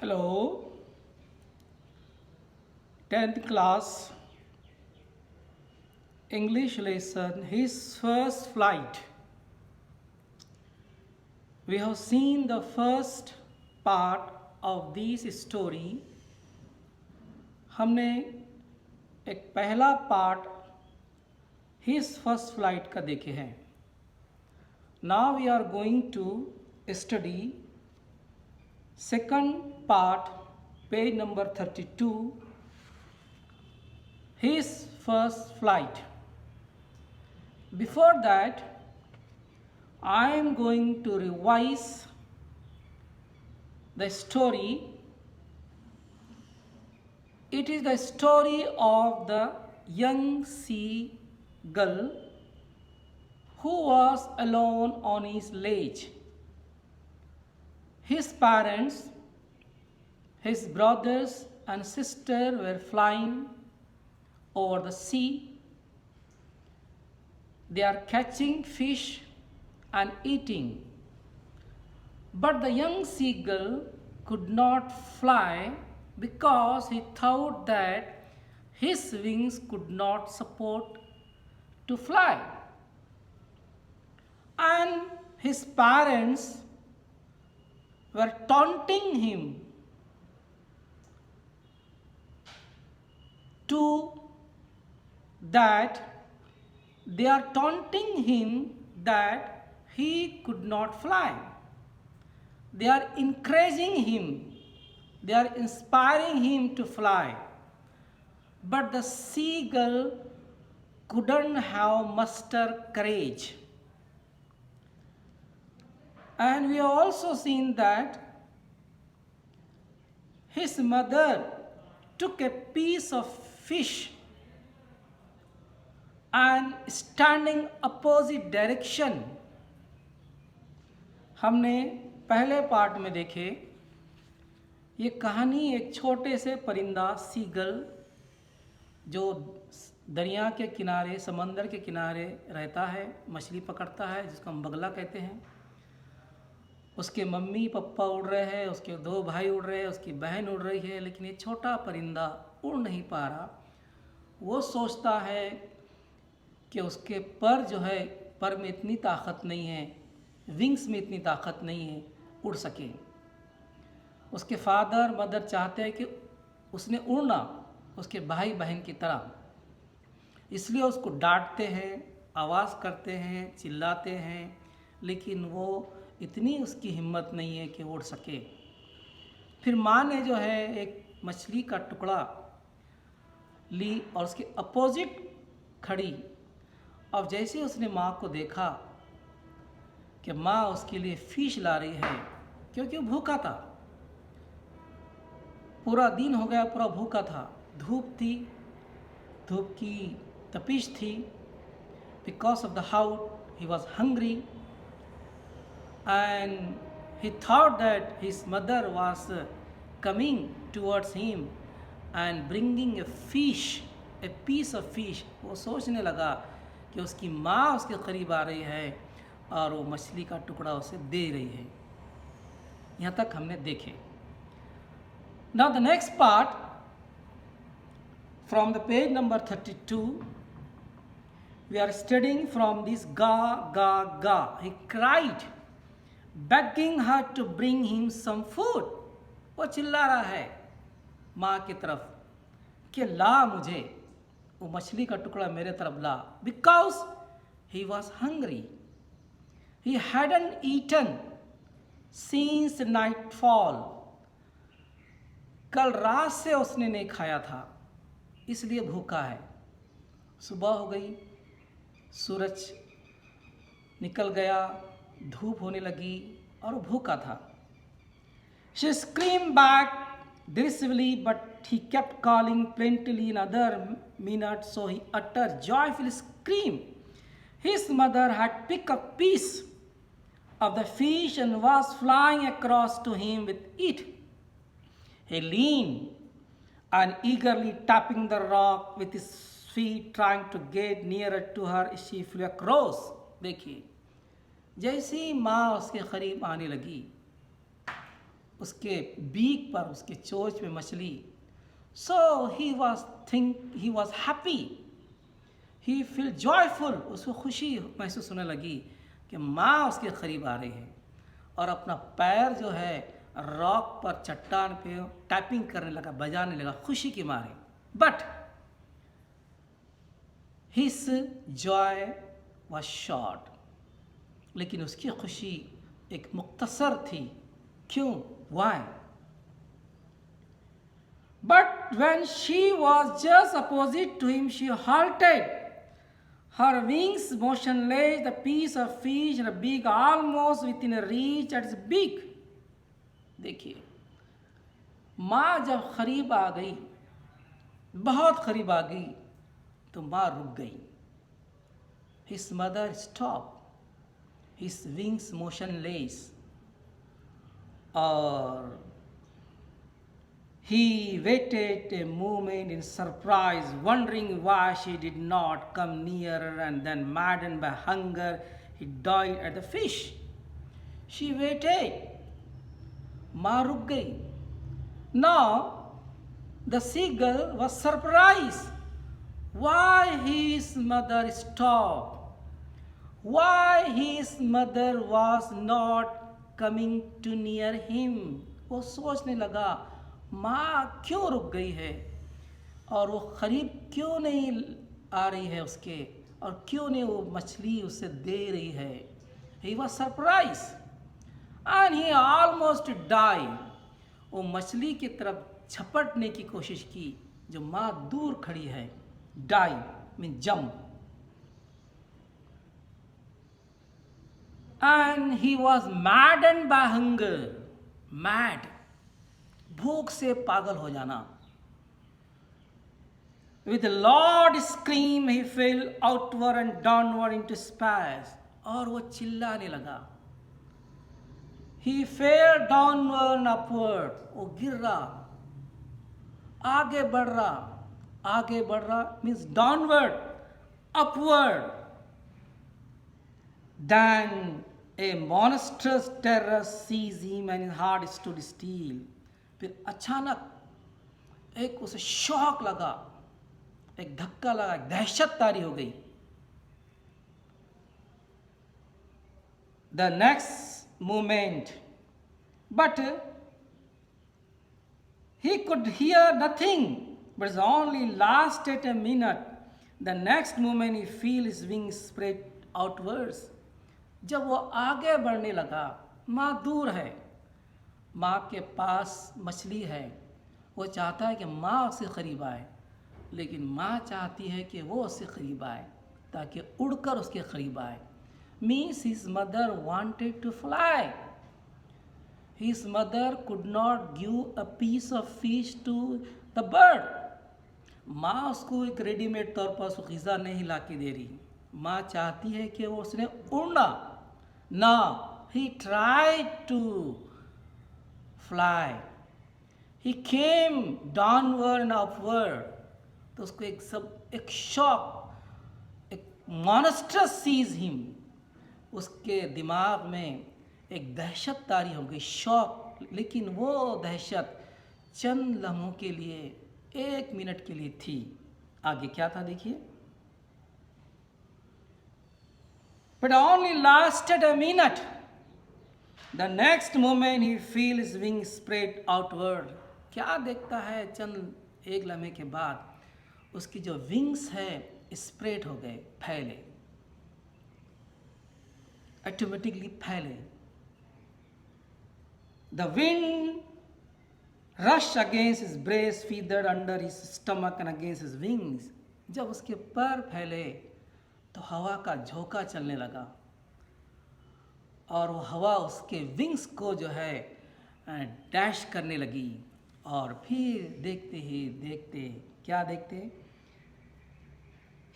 Hello, 10th class English lesson, his first flight. We have seen the first part of this story. हमने एक पहला part his first flight का देखे हैं. Now we are going to study second part, page number 32, his first flight. Before that, I am going to revise the story. It is the story of the young seagull who was alone on his ledge. His parents, his brothers and sister were flying over the sea. They are catching fish and eating. But the young seagull could not fly because he thought that his wings could not support to fly. And his parents were taunting him that he could not fly. They are encouraging him. They are inspiring him to fly. But the seagull couldn't have muster courage. And we have also seen that his mother took a piece of fish and standing opposite direction. हमने पहले part में देखे ये कहानी एक छोटे से परिंदा सीगल जो दरिया के किनारे समंदर के किनारे रहता है, मछली पकड़ता है, जिसको हम बगला कहते हैं. उसके मम्मी पापा उड़ रहे हैं, उसके दो भाई उड़ रहे हैं, उसकी बहन उड़ रही है, लेकिन ये छोटा परिंदा उड़ नहीं पा रहा. वो सोचता है कि उसके पर जो है, पर में इतनी ताकत नहीं है, विंग्स में इतनी ताकत नहीं है उड़ सके. उसके फादर मदर चाहते हैं कि उसने उड़ना उसके भाई बहन की तरह, इसलिए उसको डांटते हैं, आवाज़ करते हैं, चिल्लाते हैं, लेकिन वो इतनी उसकी हिम्मत नहीं है कि उड़ सके. फिर माँ ने जो है एक मछली का टुकड़ा ली और उसके अपोजिट खड़ी. अब जैसे उसने माँ को देखा कि माँ उसके लिए फिश ला रही है, क्योंकि वो भूखा था, पूरा दिन हो गया, पूरा भूखा था, धूप थी, धूप की तपिश थी. Because of the heat he was hungry and he thought that his mother was coming towards him and bringing a piece of fish. वो सोचने लगा कि उसकी माँ उसके करीब आ रही है और वो मछली का टुकड़ा उसे दे रही है. यहाँ तक हमने देखे. Now the next part from the page number 32, we are studying from this ga ga ga. He cried, begging her to bring him some food. वो चिल्ला रहा है माँ की तरफ कि ला मुझे वो मछली का टुकड़ा मेरे तरफ ला. Because he was hungry. He hadn't eaten since nightfall. कल रात से उसने नहीं खाया था, इसलिए भूखा है. सुबह हो गई, सूरज निकल गया, धूप होने लगी और भूखा था. She screamed back derisively, but he kept calling plaintively in other minutes, so he uttered joyful scream. His mother had picked a piece of the fish and was flying across to him with it. He leaned and eagerly tapping the rock with his feet, trying to get nearer to her, she flew across. देखिए, जैसे ही माँ उसके करीब आने लगी, उसके beak पर, उसके चोंच पे मछली। So he was happy, he feel joyful, उसको खुशी महसूस होने लगी कि माँ उसके करीब आ रही है, और अपना पैर जो है रॉक पर, चट्टान पे टैपिंग करने लगा, बजाने लगा खुशी के मारे। But his joy was short, लेकिन उसकी खुशी एक मुख्तसर थी। क्यों? Why? But when she was just opposite to him, she halted, her wings motionless, the piece of fish and a beak almost within reach at its beak. देखिए, माँ जब करीब आ गई, बहुत करीब आ गई, तो माँ रुक गई। His mother stopped, his wings motionless, और he waited a moment in surprise, wondering why she did not come nearer, and then, maddened by hunger, he died at the fish. She waited. माँ रुक गई। Now the seagull was surprised why his mother stopped, why his mother was not coming too near him. वो सोचने लगा माँ क्यों रुक गई है, और वो करीब क्यों नहीं आ रही है उसके, और क्यों नहीं वो मछली उसे दे रही है। He was surprised and he almost died. वो मछली की तरफ झपटने की कोशिश की जो माँ दूर खड़ी है। Die means jump. And he was maddened by hunger. Mad, भूख से पागल हो जाना। With a loud scream he fell outward and downward into space. और वो चिल्लाने लगा। He fell downward and upward. वो गिर रहा, आगे बढ़ रहा, आगे बढ़ रहा means downward, upward. Then a monstrous terror seized him and his heart stood still. फिर अचानक एक उसे शॉक लगा, एक धक्का लगा, दहशत तारी हो गई। The next moment, but he could hear nothing, but it only lasted a minute. The next moment he feel his wings spread outwards. जब वो आगे बढ़ने लगा, माँ दूर है, माँ के पास मछली है, वो चाहता है कि माँ उससे करीब आए, लेकिन माँ चाहती है कि वो उससे करीब आए ताकि उड़कर उसके करीब आए। Means his mother wanted to fly. His mother could not give a piece of fish to the bird. माँ उसको एक रेडीमेड तौर पर उसको ग़िज़ा नहीं ला के दे रही, माँ चाहती है कि वो उसने उड़ना। Now he tried to fly. He came downward and upward. तो उसको एक शॉक, एक monstrous seized him. उसके दिमाग में एक दहशत तारी हो गई, शॉक। लेकिन वो दहशत चंद लम्हों के लिए, एक मिनट के लिए थी। आगे क्या था देखिए। But only lasted a minute. The next moment he feel his wings spread outward. क्या देखता है, चंद एक लम्हे के बाद उसकी जो विंग्स है स्प्रेड हो गए, फैले, ऑटोमेटिकली फैले। The wind rushed against his breast, feathered under his stomach and against his wings. जब उसके पैर फैले तो हवा का झोंका चलने लगा, और वो हवा उसके विंग्स को जो है डैश करने लगी। और फिर देखते ही देखते क्या देखते,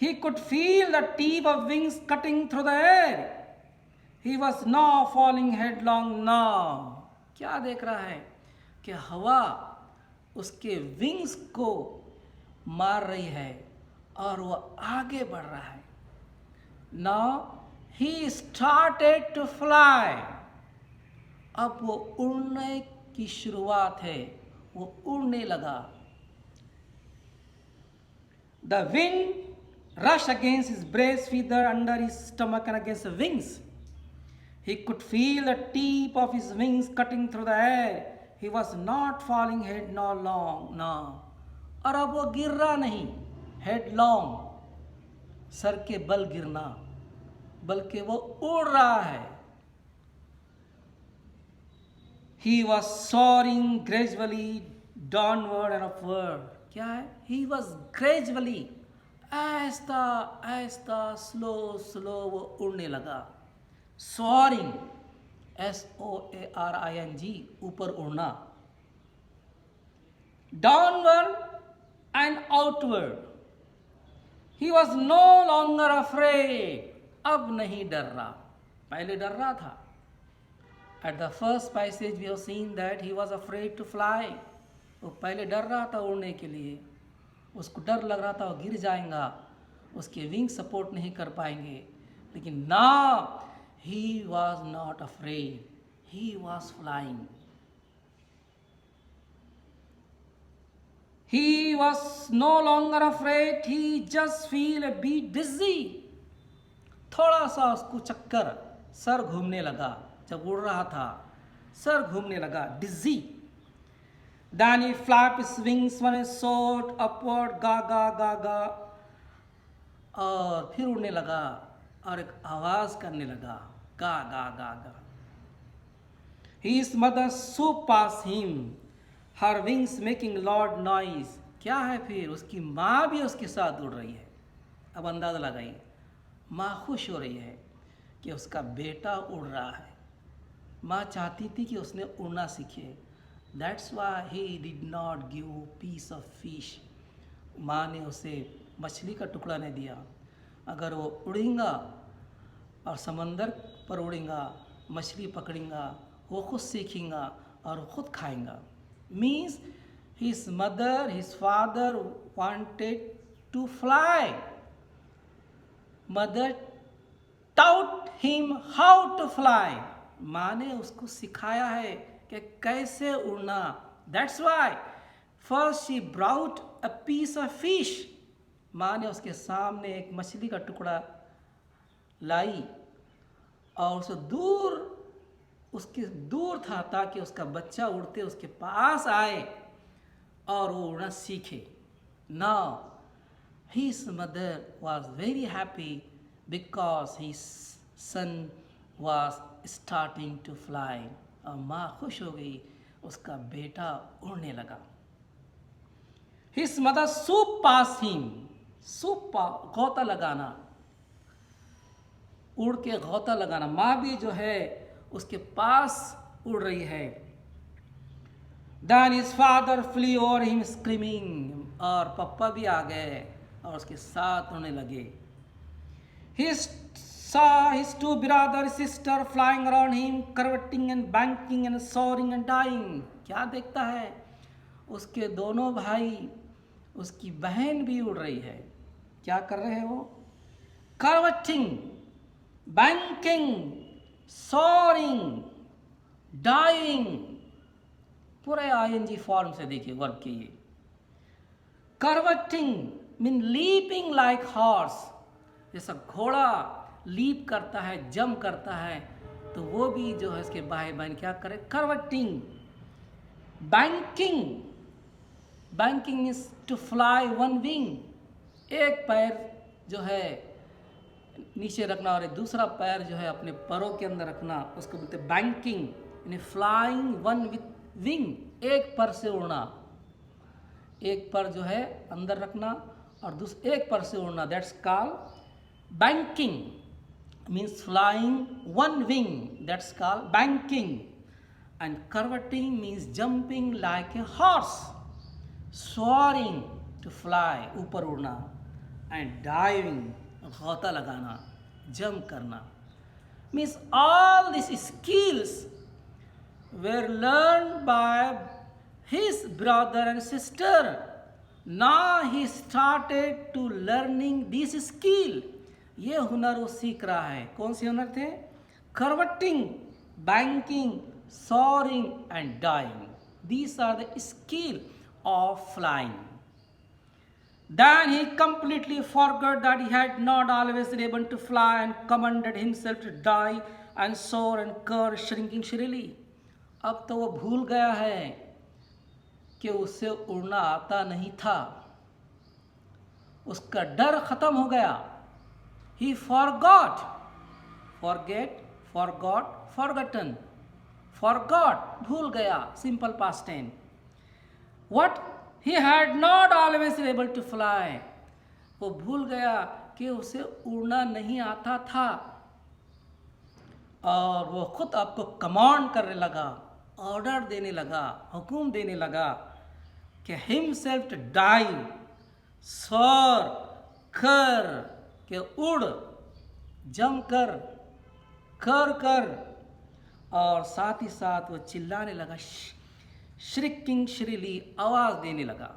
He could feel the tip of wings cutting through the air. He was now falling headlong now. क्या देख रहा है कि हवा उसके विंग्स को मार रही है और वो आगे बढ़ रहा है। Now he started to fly. अब वो उड़ने की शुरुआत है, वो उड़ने लगा। The wind rushed against his breast, feather under his stomach and against the wings. He could feel the tip of his wings cutting through the air. He was not falling headlong now. और अब वो गिर रहा नहीं, headlong, sir के बल गिरना, बल्कि वो उड़ रहा है। He was soaring gradually downward and upward. क्या है? He was gradually, Aahista Aahista, slow वो उड़ने लगा। soaring, SOARING, ऊपर उड़ना। downward and outward. He was no longer afraid. अब नहीं डर रहा, पहले डर रहा था। At the first passage we have seen that he was afraid to fly. वो पहले डर रहा था उड़ने के लिए, उसको डर लग रहा था वो गिर जाएगा, उसके विंग सपोर्ट नहीं कर पाएंगे। लेकिन now he was not afraid, he was flying. He was no longer afraid, he just feel a bit dizzy. थोड़ा सा उसको चक्कर, सर घूमने लगा। जब उड़ रहा था सर घूमने लगा, dizzy. Then he flapped his wings when he soared upward, ga ga ga ga. और फिर उड़ने लगा और एक आवाज करने लगा, गा गा गा गा। His mother swooped past him, her wings making loud noise. क्या है फिर? उसकी माँ भी उसके साथ उड़ रही है। अब अंदाजा लगाइए, माँ खुश हो रही है कि उसका बेटा उड़ रहा है। माँ चाहती थी कि उसने उड़ना सीखे। That's why he did not give piece of fish. माँ ने उसे मछली का टुकड़ा नहीं दिया। अगर वो उड़ेगा और समंदर पर उड़ेगा, मछली पकड़ेगा, वो खुद सीखेगा और खुद खाएगा। Means his mother, his father wanted to fly. Mother taught him how to fly. माँ ने उसको सिखाया है कि कैसे उड़ना। That's why first she brought a piece of fish. माँ ने उसके सामने एक मछली का टुकड़ा लाई और उसे उसके दूर था ताकि उसका बच्चा उड़ते उसके पास आए और वो उड़ना सीखे। Now his mother was very happy because his son was starting to fly. और माँ खुश हो गई, उसका बेटा उड़ने लगा। His mother swooped past him. गौता लगाना, उड़ के गौता लगाना। माँ भी जो है उसके पास उड़ रही है। Then his father flew over him screaming. और पापा भी आ गए और उसके साथ उड़ने लगे। He saw his two brothers sister flying around him, curveting and banking and soaring and dying. क्या देखता है? उसके दोनों भाई, उसकी बहन भी उड़ रही है। क्या कर रहे हैं वो? curveting, banking, soaring, dying. पूरे ING फॉर्म से देखिए वर्ब के ये। curveting mean leaping like horse. जैसा घोड़ा लीप करता है, जंप करता है, तो वो भी जो है इसके भाई बहन क्या करे? curveting. banking is to fly one wing. एक पैर जो है नीचे रखना और दूसरा पैर जो है अपने पैरों के अंदर रखना, उसको बोलते हैं बैंकिंग। यानी फ्लाइंग वन विथ विंग, एक पर से उड़ना, एक पर जो है अंदर रखना और एक पर से उड़ना। That's called banking. Means flying one wing, that's called banking. And curveting means jumping like a horse, soaring to fly, ऊपर उड़ना, and diving, गौता लगाना, जंप करना। Means all these skills were learned by his brother and sister. Now he started to learning this skill. ये हुनर वो सीख रहा है। कौन से हुनर थे? curveting, banking, soaring and dying. These are the skill of flying. Then he completely forgot that he had not always been able to fly and commanded himself to die and soar and curve, shrinking shrilly. अब तो वो भूल गया है कि उसे उड़ना आता नहीं था. उसका डर खत्म हो गया. He forgot. Forget, forgot, forgotten. Forgot, भूल गया. Simple past tense. What? He had not always been able to fly. वो भूल गया कि उसे उड़ना नहीं आता था. और वो खुद आपको कमांड करने लगा, ऑर्डर देने लगा, हुक्म देने लगा कि हिमसेल्फ टू डाइव, सोर, कर, के उड़, जम कर और साथ ही साथ वो चिल्लाने लगा, श्रिकिंग श्रीली, आवाज देने लगा.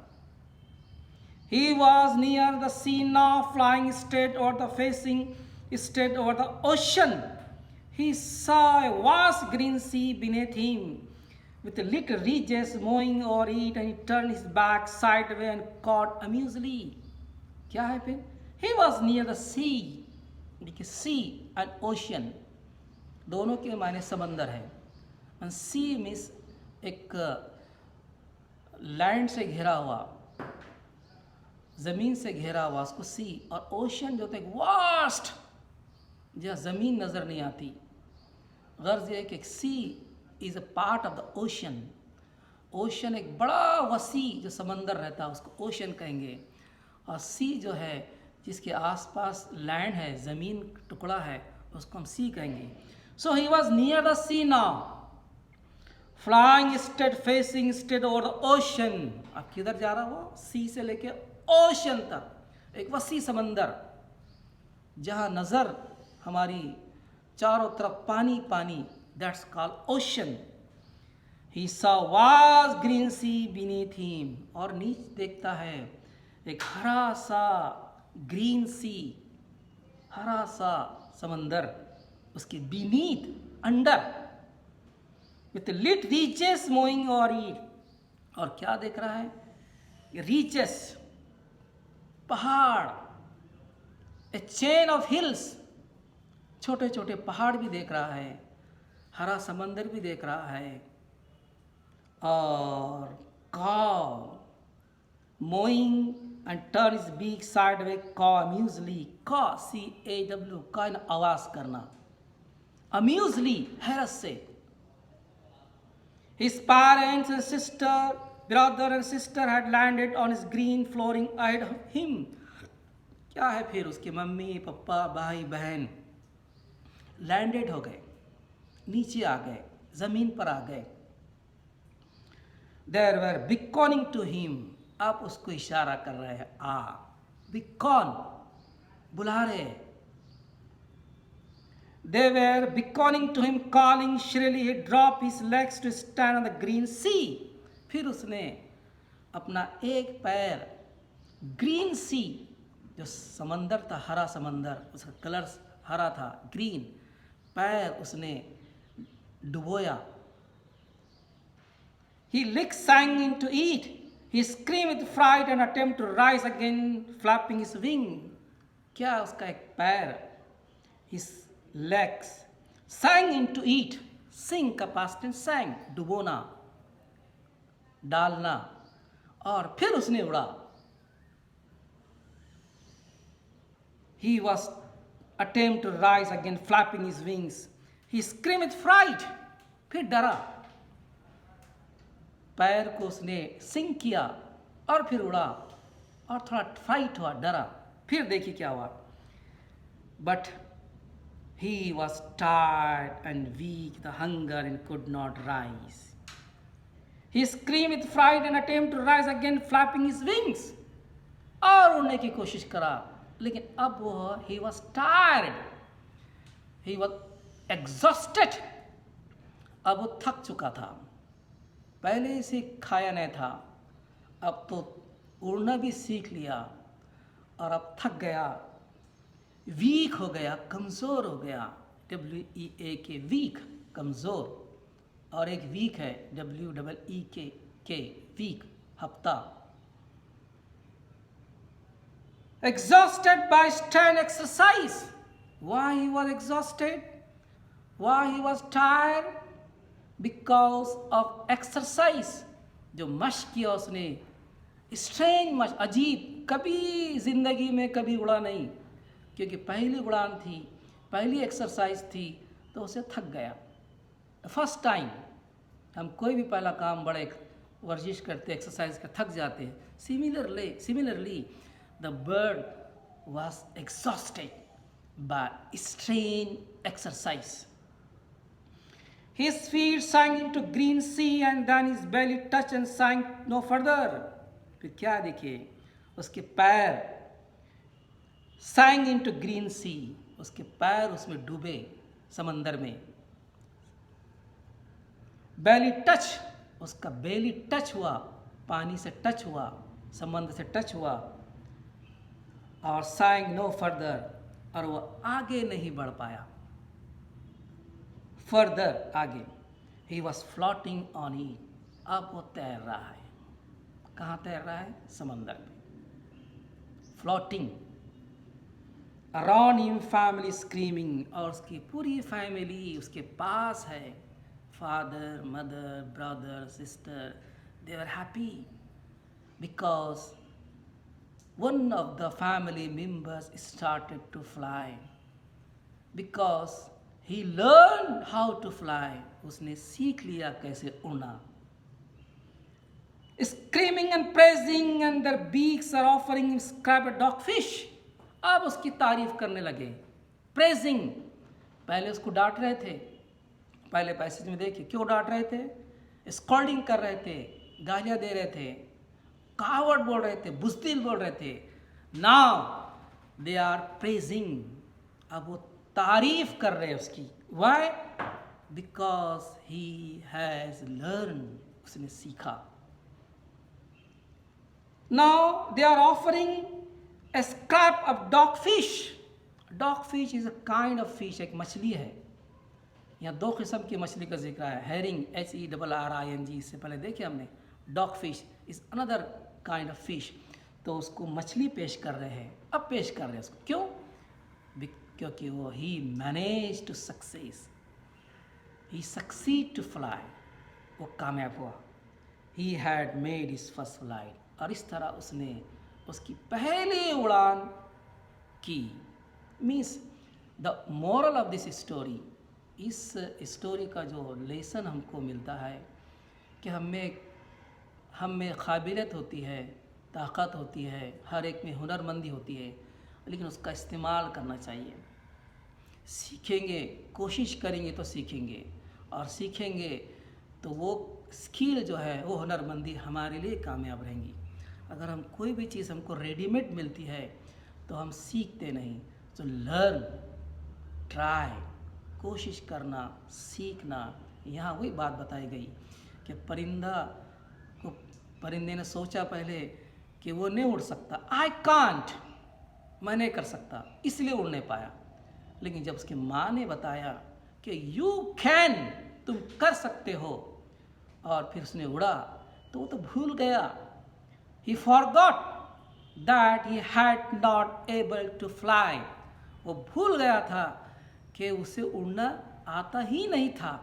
He was near the sea now, flying straight over the facing straight over the ocean. He saw a vast green sea beneath him, with little ridges mowing over it, and he turned his back sideways and caught amusedly. क्या है फिर? He was near the sea. देखिए, sea and ocean दोनों के मायने समंदर है. And sea means एक लैंड से घिरा हुआ, ज़मीन से घिरा हुआ, उसको सी. और ओशन जो होता है वास्ट, जहाँ ज़मीन नज़र नहीं आती. गर्ज ये कि sea is a part of the ocean. Ocean एक बड़ा वसी जो समंदर रहता है उसको ओशन कहेंगे. और सी जो है जिसके आसपास लैंड है, ज़मीन टुकड़ा है, उसको हम सी कहेंगे. So he was near the sea now, flying straight, facing straight over the ocean. अब किधर जा रहा वो? सी से लेके ओशन तक, एक वसी समंदर जहाँ नज़र हमारी चारों तरफ पानी पानी, that's called ocean. He saw vast green sea beneath him. और नीचे देखता है एक हरा सा ग्रीन सी, हरा सा समंदर, उसके beneath, under, with little ridges moving और ईट. और क्या देख रहा है? रीचेस, पहाड़, ए चेन ऑफ हिल्स, छोटे छोटे पहाड़ भी देख रहा है, हरा समंदर भी देख रहा है. और काव moving and turn his beak sideways, caw amusedly. Caw, C-A-W, का आवाज करना. Amusedly, हैरत से. His parents and brother and sister had landed on his green flooring ahead of him. क्या है फिर? उसके मम्मी, पापा, भाई, बहन लैंडेड हो गए, नीचे आ गए, जमीन पर आ गए. They were beckoning to him. आप उसको इशारा कर रहे हैं, आ. बिकॉन, बुला रहे. They were beckoning to him, calling shrilly. He dropped his legs to stand on the green sea. फिर उसने अपना एक पैर ग्रीन सी, जो समंदर था, हरा समंदर, उसका कलर हरा था, ग्रीन, पैर उसने डुबोया. He licked, sang into it. He screamed with fright and attempted to rise again, flapping his wing. क्या उसका एक पैर, his legs, sang into it. Sing का past tense, sang, डुबोना, डालना. और फिर उसने उड़ा. He was attempting to rise again, flapping his wings. He screamed with fright. फिर डरा. पैर को उसने सिंक किया और फिर उड़ा और थोड़ा फ्राइट हुआ, डरा. फिर देखिए क्या हुआ. But he was tired and weak, the hunger and could not rise. He scream with fright and attempt to rise again, flapping his wings. और उड़ने की कोशिश करा, लेकिन अब वो, he was tired, he was exhausted. अब वो थक चुका था, पहले से खाया नहीं था, अब तो उड़ना भी सीख लिया और अब थक गया, वीक हो गया, कमज़ोर हो गया. WEAK, वीक, कमज़ोर. और एक वीक है WEEK, वीक, हफ्ता। Exhausted by stand exercise. Why he was exhausted? Why he was tired? Because of exercise. जो मश्क किया उसने, स्ट्रेंज मश्क, अजीब, कभी ज़िंदगी में कभी उड़ा नहीं, क्योंकि पहली उड़ान थी, पहली एक्सरसाइज थी, तो उसे थक गया। फर्स्ट टाइम हम कोई भी पहला काम बड़े वर्जिश करते, एक्सरसाइज कर थक जाते हैं। Similarly the bird was exhausted by strain exercise. His feet sank into green sea and then his belly touched and sank no further. फिर क्या देखिए, उसके पैर sank into green sea, उसके पैर उसमें डूबे समंदर में। belly touch, उसका belly टच हुआ, पानी से टच हुआ, समंदर से टच हुआ, और sank no further, और वो आगे नहीं बढ़ पाया, फर्दर आगे। He was floating on it, अब वो तैर रहा है। कहाँ तैर रहा है? समंदर में, floating. Around him family screaming, और उसकी पूरी फैमिली उसके पास है, father, mother, brother, sister, they are happy because one of the family members started to fly, because he learned how to fly. उसने सीख लिया कैसे उड़ना। Screaming and praising and their beaks are offering him scrap dogfish. अब उसकी तारीफ करने लगे। Praising, पहले उसको डांट रहे थे, पहले पैसेज में देखिए क्यों डांट रहे थे, स्कॉल्डिंग कर रहे थे, गालियाँ दे रहे थे, कावर्ड बोल रहे थे, बुज़दिल बोल रहे थे। नाउ दे आर प्रेजिंग, अब वो तारीफ कर रहे हैं उसकी। Why? Because he has learn, उसने सीखा। Now they are offering a scrap of dog fish. Dog fish is a kind of fish, एक मछली है। यहाँ दो किस्म की मछली का जिक्र है, हेरिंग, HERRING, इससे पहले देखे हमने। Dog fish is another kind of fish. तो उसको मछली पेश कर रहे हैं, अब पेश कर रहे हैं उसको। क्यों? क्योंकि वो he manage to success, he succeed to fly, वो कामयाब हुआ। He had made his first flight, और इस तरह उसने उसकी पहली उड़ान की। Means the moral of this story, इस स्टोरी का जो लेसन हमको मिलता है कि हम में काबिलियत होती है, ताकत होती है, हर एक में हुनरमंदी होती है, लेकिन उसका इस्तेमाल करना चाहिए। सीखेंगे, कोशिश करेंगे तो सीखेंगे, और सीखेंगे तो वो स्किल जो है, वो हुनरमंदी हमारे लिए कामयाब रहेंगी। अगर हम कोई भी चीज़ हमको रेडीमेड मिलती है तो हम सीखते नहीं। तो लर्न, ट्राई, कोशिश करना, सीखना। यहाँ वही बात बताई गई कि परिंदे ने सोचा पहले कि वो नहीं उड़ सकता, आई कांट, मैं नहीं कर सकता, इसलिए उड़ नहीं पाया। लेकिन जब उसकी माँ ने बताया कि यू कैन, तुम कर सकते हो, और फिर उसने उड़ा, तो वो तो भूल गया। He forgot that he had not able to fly, वो भूल गया था कि उसे उड़ना आता ही नहीं था।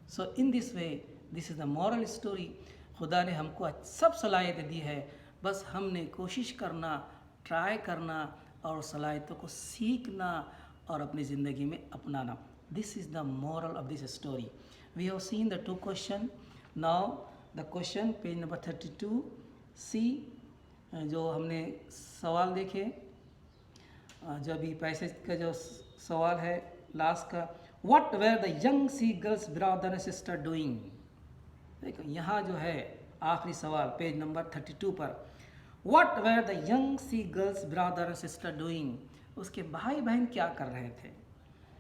So in this way, this is the moral story. खुदा ने हमको सब सलाहियतें दी है, बस हमने कोशिश करना, ट्राई करना, और सलाहियतों को सीखना और अपनी ज़िंदगी में अपनाना। This is the moral of this story. We have seen the 2 question. Now the question page number 32 C, जो हमने सवाल देखे, जो अभी पैसेज का जो सवाल है लास्ट का, what were the young seagull's brother and sister doing. देखो यहाँ जो है आखिरी सवाल पेज नंबर 32 पर, what were the young seagull's brother and sister doing, उसके भाई बहन क्या कर रहे थे।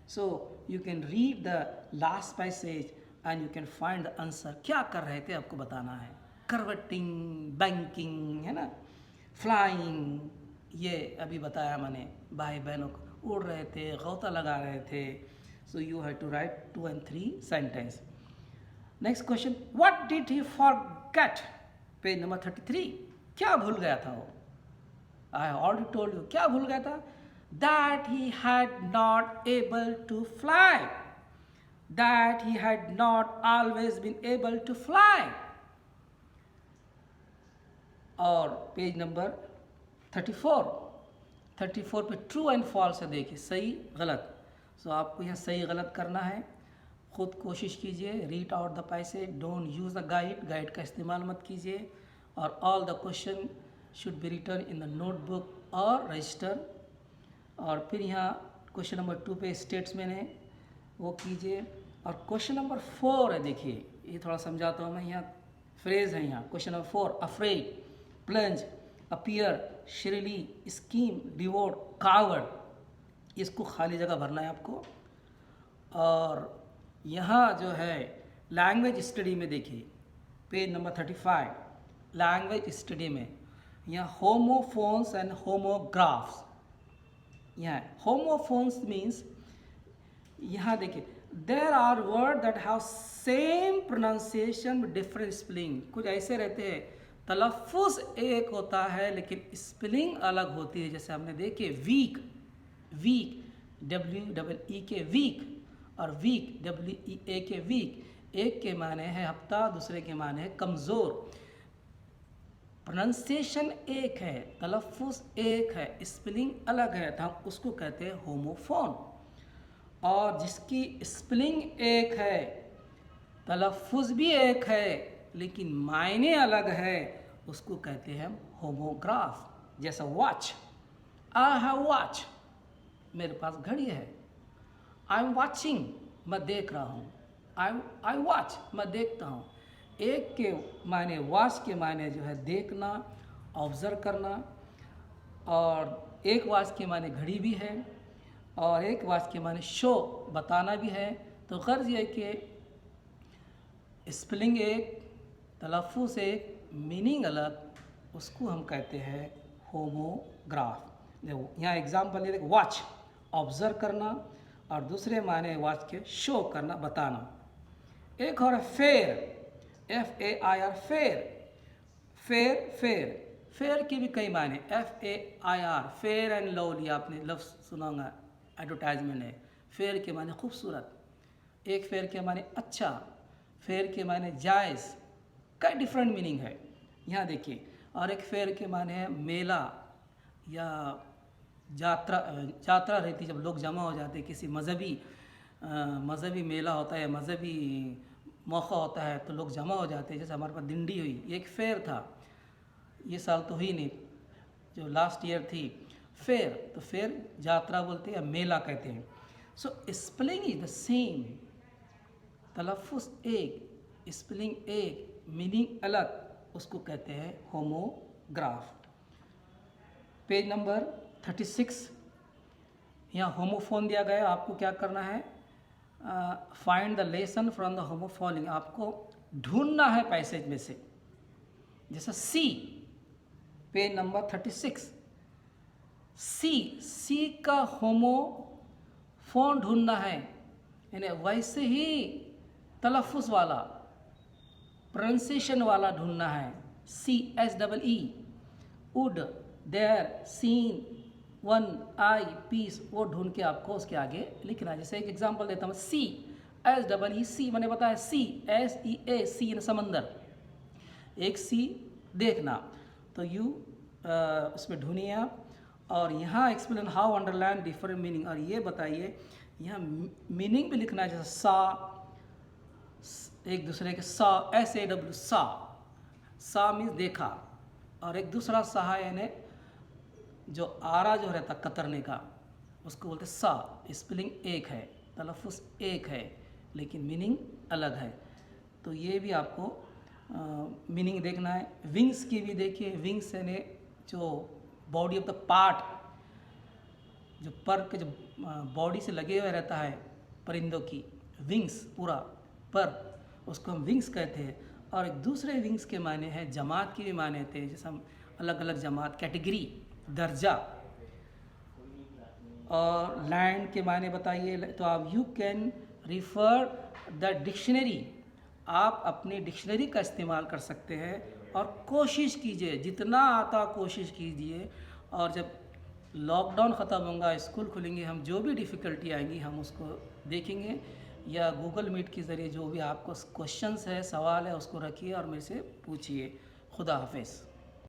So you can read the last passage and you can find the answer. क्या कर रहे थे आपको बताना है। करवटिंग, बैंकिंग, है ना, फ्लाइंग, ये अभी बताया मैंने। भाई बहनों को उड़ रहे थे, गौता लगा रहे थे। So you have to write 2 and 3 sentence. Next question, what did he forget, page number 33, क्या भूल गया था वो? आई ऑलरेडी टोल्ड यू, क्या भूल गया था? That he had not able to fly, that he had not always been able to fly. और पेज नंबर 34 पे ट्रू एंड फॉल्स है, देखिए सही गलत। सो आपको यहाँ सही गलत करना है, खुद कोशिश कीजिए, read out the passage, don't use the guide का इस्तेमाल मत कीजिए, और all the question should be return in the notebook और रजिस्टर। और फिर यहाँ क्वेश्चन नंबर 2 पे स्टेट्समैन है वो कीजिए। और क्वेश्चन नंबर 4 है, देखिए ये थोड़ा समझाता हूँ मैं, यहाँ फ्रेज है, यहाँ question number 4, afraid, plunge, appear, shrilly, scheme, devote, coward, इसको खाली जगह भरना है आपको। और यहाँ जो है लैंग्वेज स्टडी में देखिए पेज नंबर 35, लैंग्वेज स्टडी में यहाँ होमोफोन्स एंड होमोग्राफ्स, यहाँ होमोफोन्स मीन्स, यहाँ देखिए there are word that have same pronunciation different spelling, कुछ ऐसे रहते हैं तलफ़ुज़ एक होता है लेकिन स्पेलिंग अलग होती है। जैसे हमने देखे वीक, वीक WEE के वीक, और वीक WEA के वीक, एक के माने है हफ्ता, दूसरे के माने है कमज़ोर। प्रोनाउंसिएशन एक है, तलफ़ुज़ एक है, स्पेलिंग अलग है, तो हम उसको कहते हैं होमोफोन। और जिसकी स्पेलिंग एक है, तलफ़ुज़ भी एक है, लेकिन मायने अलग है, उसको कहते हैं हम होमोग्राफ। जैसा वॉच, आई हैव वॉच, मेरे पास घड़ी है। आई एम वॉचिंग, मैं देख रहा हूँ। आई वॉच, मैं देखता हूँ। एक के मायने, वॉच के मायने जो है देखना, ऑब्ज़र्व करना, और एक वॉच के मायने घड़ी भी है, और एक वॉच के मायने शो, बताना भी है। तो गर्ज ये कि स्पेलिंग एक, तलफ़ुज़ एक, मीनिंग अलग, उसको हम कहते हैं होमोग्राफ। देखो यहाँ एग्जाम्पल ले, देखो वॉच, ऑब्ज़र्व करना, और दूसरे माने वॉच के शो करना, बताना। एक और fair, FAIR, fair, fair, fair, fair के भी कई माने, FAIR, फेयर एंड लवली, आपने लफ्ज़ सुना होगा, एडवर्टाइजमेंट है। फेयर के माने खूबसूरत, एक फेयर के माने अच्छा, फेयर के माने जायज़, कई डिफरेंट मीनिंग है। यहाँ देखिए, और एक फेयर के माने है मेला या यात्रा रहती, जब लोग जमा हो जाते हैं, किसी मज़हबी मेला होता है या मज़हबी मौका होता है, तो लोग जमा हो जाते हैं। जैसे हमारे पास दिंडी हुई, ये एक फेयर था, ये साल तो हुई नहीं, जो लास्ट ईयर थी। फेयर, तो फेयर यात्रा बोलते हैं या मेला कहते हैं। सो स्पेलिंग इज द सेम, तलफ़ुज़ एक, स्पेलिंग एक, मीनिंग अलग, उसको कहते हैं होमोग्राफ। पेज नंबर 36, यहाँ होमोफोन दिया गया, आपको क्या करना है, find the lesson from the homophoning, आपको ढूंढना है पैसेज में से। जैसा सी, पेज नंबर 36, सी का होमोफोन ढूंढना है, यानी वैसे ही तलफ़ुज़ वाला, प्रोनाउंसिएशन वाला ढूंढना है। CHEE, wood, there, seen, one, I, peace, वो ढूंढ के आपको उसके आगे लिखना है। जैसे एक एग्जांपल देता हूँ, CHEE, मैंने बताया CSEA, सी यानी समंदर, एक सी देखना, तो यू उसमें ढूंढिए आप। और यहाँ explain how underline different meaning, और ये बताइए यहाँ मीनिंग भी लिखना है। जैसे सा, एक दूसरे के सा, SAW, सा मीन्स देखा, और एक दूसरा सा है यानी जो आरा जो रहता कतरने का, उसको बोलते सा। स्पेलिंग एक है, तलफ़ुज़ एक है, लेकिन मीनिंग अलग है। तो ये भी आपको मीनिंग देखना है। विंग्स की भी देखिए, विंग्स यानी जो बॉडी ऑफ द पार्ट, जो पर के जो बॉडी से लगे हुए रहता है परिंदों की, विंग्स पूरा पर, उसको हम विंग्स कहते हैं। और एक दूसरे विंग्स के माने हैं जमात के भी माने होते हैं, जैसे हम अलग अलग जमात, कैटेगरी, दर्जा। और लैंड के माने बताइए, तो आप you can refer the dictionary आप अपनी डिक्शनरी का इस्तेमाल कर सकते हैं और कोशिश कीजिए, जितना आता कोशिश कीजिए। और जब लॉकडाउन ख़त्म होगा, स्कूल खुलेंगे, हम जो भी डिफ़िकल्टी आएंगी हम उसको देखेंगे, या गूगल मीट के ज़रिए जो भी आपको क्वेश्चंस है, सवाल है, उसको रखिए और मेरे से पूछिए। खुदा हाफिज़।